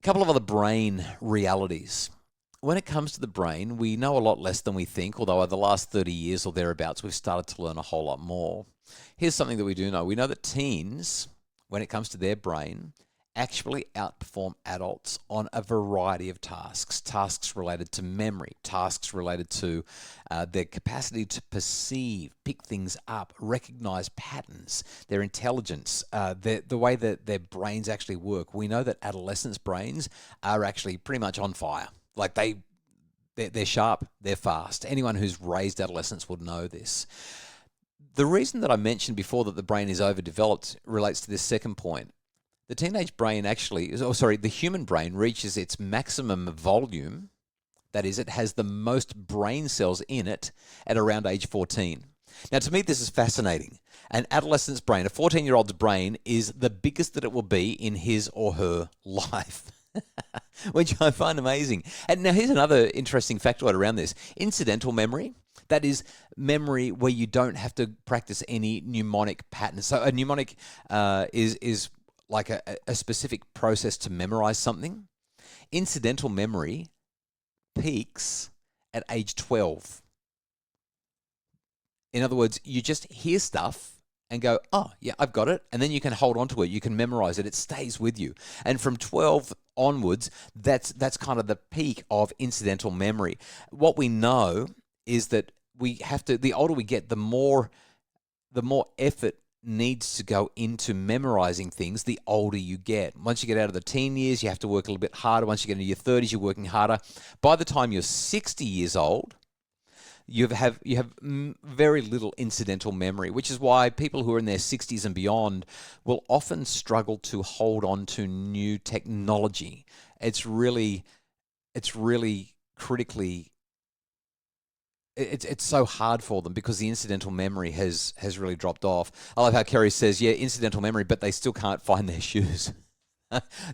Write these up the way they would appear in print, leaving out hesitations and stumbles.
A couple of other brain realities. When it comes to the brain, we know a lot less than we think, although over the last 30 years or thereabouts, we've started to learn a whole lot more. Here's something that we do know. We know that teens, when it comes to their brain, actually outperform adults on a variety of tasks. Tasks related to memory, tasks related to their capacity to perceive, pick things up, recognize patterns, their intelligence, the way that their brains actually work. We know that adolescents' brains are actually pretty much on fire. Like they're sharp, they're fast. Anyone who's raised adolescents would know this. The reason that I mentioned before that the brain is overdeveloped relates to this second point. The teenage brain the human brain reaches its maximum volume. That is, it has the most brain cells in it at around age 14. Now, to me, this is fascinating. An adolescent's brain, a 14-year-old's brain, is the biggest that it will be in his or her life. Which I find amazing. And now here's another interesting factoid around this. Incidental memory, that is memory where you don't have to practice any mnemonic patterns. So a mnemonic is like a specific process to memorize something. Incidental memory peaks at age 12. In other words, you just hear stuff and go, oh, yeah, I've got it. And then you can hold on to it. You can memorize it. It stays with you. And from 12 onwards, that's kind of the peak of incidental memory. What we know is that the older we get, the more effort needs to go into memorizing things the older you get. Once you get out of the teen years, you have to work a little bit harder. Once you get into your 30s, you're working harder. By the time you're 60 years old, you have very little incidental memory, which is why people who are in their 60s and beyond will often struggle to hold on to new technology. It's really critically. It's so hard for them because the incidental memory has really dropped off. I love how Kerry says, yeah, incidental memory, but they still can't find their shoes.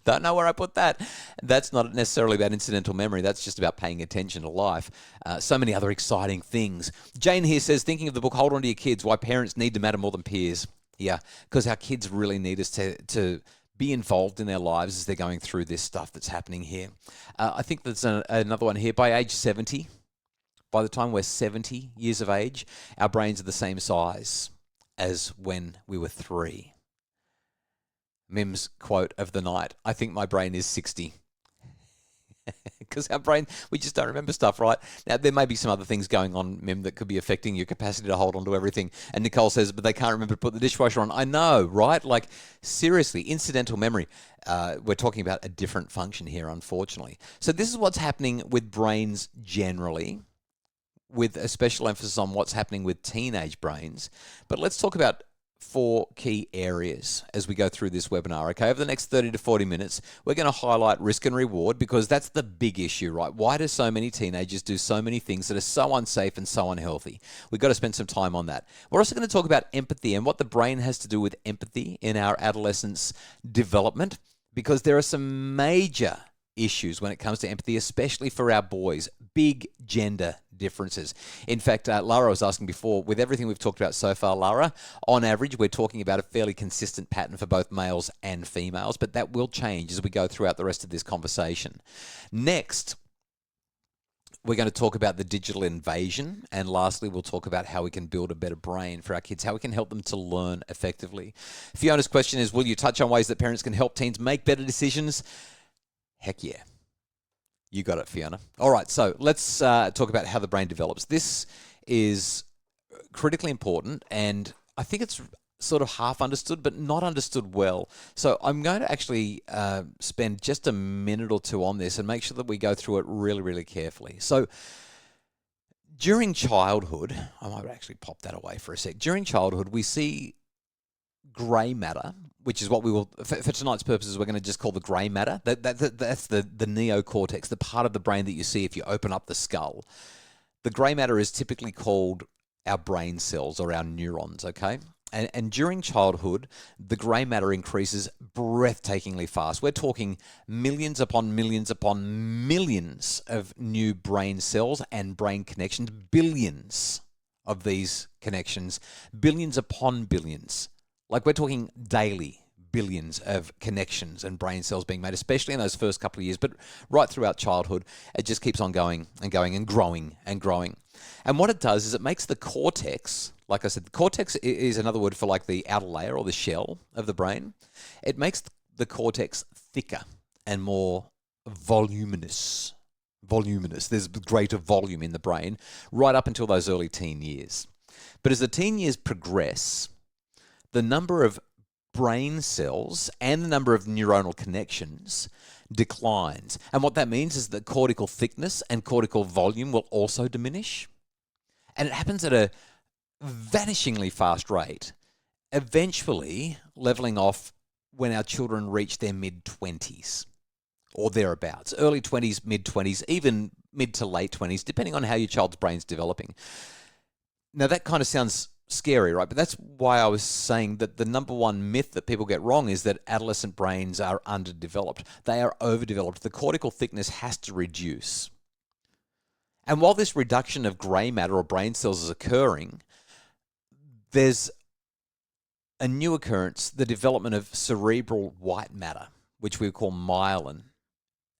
Don't know where I put that. That's not necessarily about incidental memory. That's just about paying attention to life. So many other exciting things. Jane here says, thinking of the book, Hold On To Your Kids, Why Parents Need to Matter More Than Peers. Yeah, because our kids really need us to be involved in their lives as they're going through this stuff that's happening here. I think there's another one here. By age 70, by the time we're 70 years of age, our brains are the same size as when we were 3. Mim's quote of the night, I think my brain is 60. Because our brain, we just don't remember stuff, right? Now, there may be some other things going on, Mim, that could be affecting your capacity to hold on to everything. And Nicole says, but they can't remember to put the dishwasher on. I know, right? Like, seriously, incidental memory. We're talking about a different function here, unfortunately. So this is what's happening with brains generally, with a special emphasis on what's happening with teenage brains. But let's talk about 4 key areas as we go through this webinar, okay? Over the next 30 to 40 minutes, we're going to highlight risk and reward because that's the big issue, right? Why do so many teenagers do so many things that are so unsafe and so unhealthy? We've got to spend some time on that. We're also going to talk about empathy and what the brain has to do with empathy in our adolescence development because there are some major issues when it comes to empathy, especially for our boys. Big gender differences. In fact, Lara was asking before, with everything we've talked about so far, Lara, on average, we're talking about a fairly consistent pattern for both males and females, but that will change as we go throughout the rest of this conversation. Next, we're going to talk about the digital invasion. And lastly, we'll talk about how we can build a better brain for our kids, how we can help them to learn effectively. Fiona's question is, will you touch on ways that parents can help teens make better decisions? Heck yeah. You got it, Fiona. All right, so let's talk about how the brain develops. This is critically important, and I think it's sort of half understood, but not understood well. So I'm going to actually spend just a minute or two on this and make sure that we go through it really, really carefully. So during childhood, I might actually pop that away for a sec. During childhood, we see grey matter, which is what we will, for tonight's purposes, we're going to just call the grey matter. That's the neocortex, the part of the brain that you see if you open up the skull. The grey matter is typically called our brain cells or our neurons, okay? And during childhood, the grey matter increases breathtakingly fast. We're talking millions upon millions upon millions of new brain cells and brain connections, billions of these connections, billions upon billions. Like we're talking daily, billions of connections and brain cells being made, especially in those first couple of years, but right throughout childhood, it just keeps on going and going and growing and growing. And what it does is it makes the cortex, like I said, the cortex is another word for like the outer layer or the shell of the brain. It makes the cortex thicker and more voluminous. There's greater volume in the brain right up until those early teen years. But as the teen years progress, the number of brain cells and the number of neuronal connections declines. And what that means is that cortical thickness and cortical volume will also diminish. And it happens at a vanishingly fast rate, eventually leveling off when our children reach their mid-20s or thereabouts, early 20s, mid-20s, even mid to late 20s, depending on how your child's brain's developing. Now, that kind of sounds scary, right? But that's why I was saying that the number one myth that people get wrong is that adolescent brains are underdeveloped. They are overdeveloped. The cortical thickness has to reduce. And while this reduction of grey matter or brain cells is occurring, there's a new occurrence, the development of cerebral white matter, which we call myelin.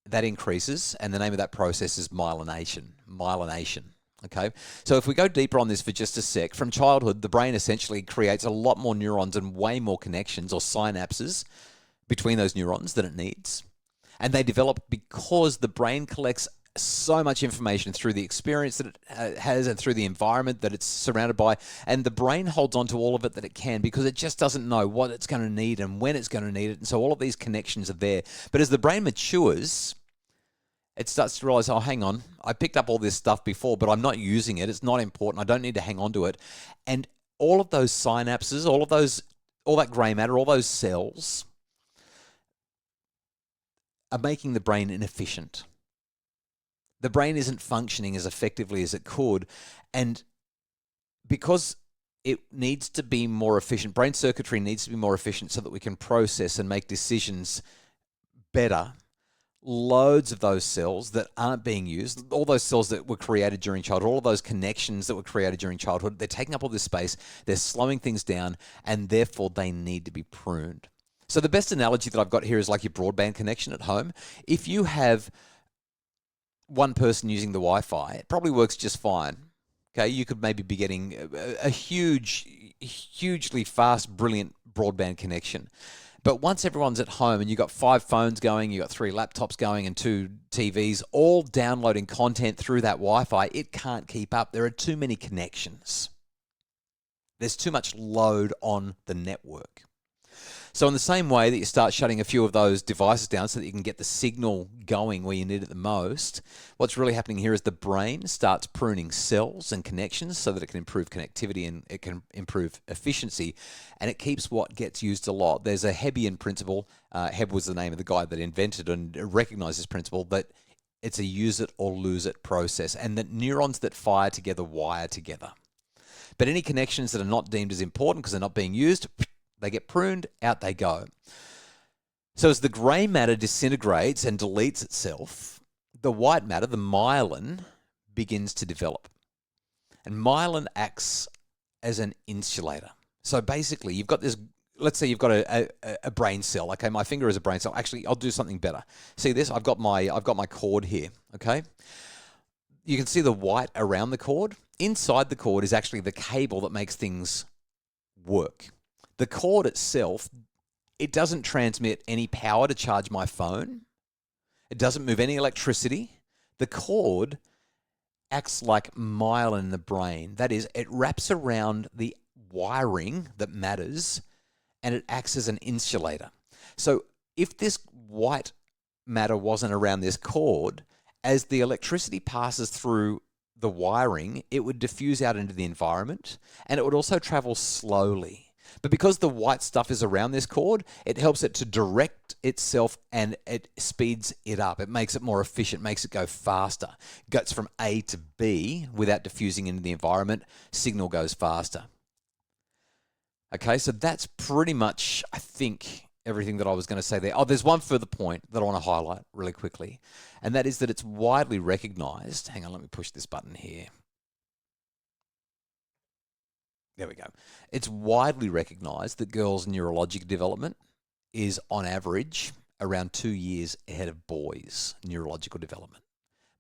That increases, and the name of that process is myelination. Okay, so if we go deeper on this for just a sec, from childhood, the brain essentially creates a lot more neurons and way more connections or synapses between those neurons than it needs. And they develop because the brain collects so much information through the experience that it has and through the environment that it's surrounded by. And the brain holds on to all of it that it can because it just doesn't know what it's going to need and when it's going to need it. And so all of these connections are there. But as the brain matures, it starts to realize, oh, hang on, I picked up all this stuff before, but I'm not using it. It's not important. I don't need to hang on to it. And all of those synapses, all that grey matter, all those cells are making the brain inefficient. The brain isn't functioning as effectively as it could. And because it needs to be more efficient, brain circuitry needs to be more efficient so that we can process and make decisions better. Loads of those cells that aren't being used, all those cells that were created during childhood, all of those connections that were created during childhood, they're taking up all this space, they're slowing things down, and therefore they need to be pruned. So the best analogy that I've got here is like your broadband connection at home. If you have one person using the Wi-Fi, it probably works just fine. Okay, you could maybe be getting a hugely fast, brilliant broadband connection. But once everyone's at home and you've got 5 phones going, you've got 3 laptops going and 2 TVs, all downloading content through that Wi-Fi, it can't keep up. There are too many connections. There's too much load on the network. So in the same way that you start shutting a few of those devices down so that you can get the signal going where you need it the most, what's really happening here is the brain starts pruning cells and connections so that it can improve connectivity and it can improve efficiency, and it keeps what gets used a lot. There's a Hebbian principle. Hebb was the name of the guy that invented and recognized this principle, that it's a use it or lose it process, and that neurons that fire together wire together. But any connections that are not deemed as important because they're not being used, they get pruned, out they go. So as the grey matter disintegrates and deletes itself, the white matter, the myelin, begins to develop. And myelin acts as an insulator. So basically, you've got this, let's say you've got a brain cell. Okay, my finger is a brain cell. Actually, I'll do something better. See this? I've got my cord here, okay? You can see the white around the cord. Inside the cord is actually the cable that makes things work. The cord itself, it doesn't transmit any power to charge my phone. It doesn't move any electricity. The cord acts like myelin in the brain. That is, it wraps around the wiring that matters, and it acts as an insulator. So if this white matter wasn't around this cord, as the electricity passes through the wiring, it would diffuse out into the environment, and it would also travel slowly. But because the white stuff is around this cord, it helps it to direct itself and it speeds it up. It makes it more efficient, makes it go faster. Gets from A to B without diffusing into the environment. Signal goes faster. Okay, so that's pretty much, I think, everything that I was going to say there. Oh, there's one further point that I want to highlight really quickly, and that is that it's widely recognized. Hang on, let me push this button here. There we go. It's widely recognized that girls' neurologic development is on average around 2 years ahead of boys' neurological development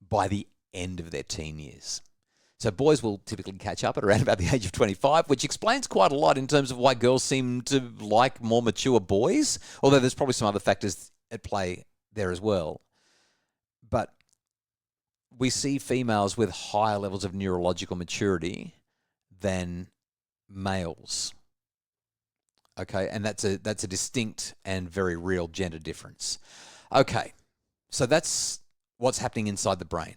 by the end of their teen years. So boys will typically catch up at around about the age of 25, which explains quite a lot in terms of why girls seem to like more mature boys, although there's probably some other factors at play there as well. But we see females with higher levels of neurological maturity than males. Okay, and that's a distinct and very real gender difference. Okay, so that's what's happening inside the brain.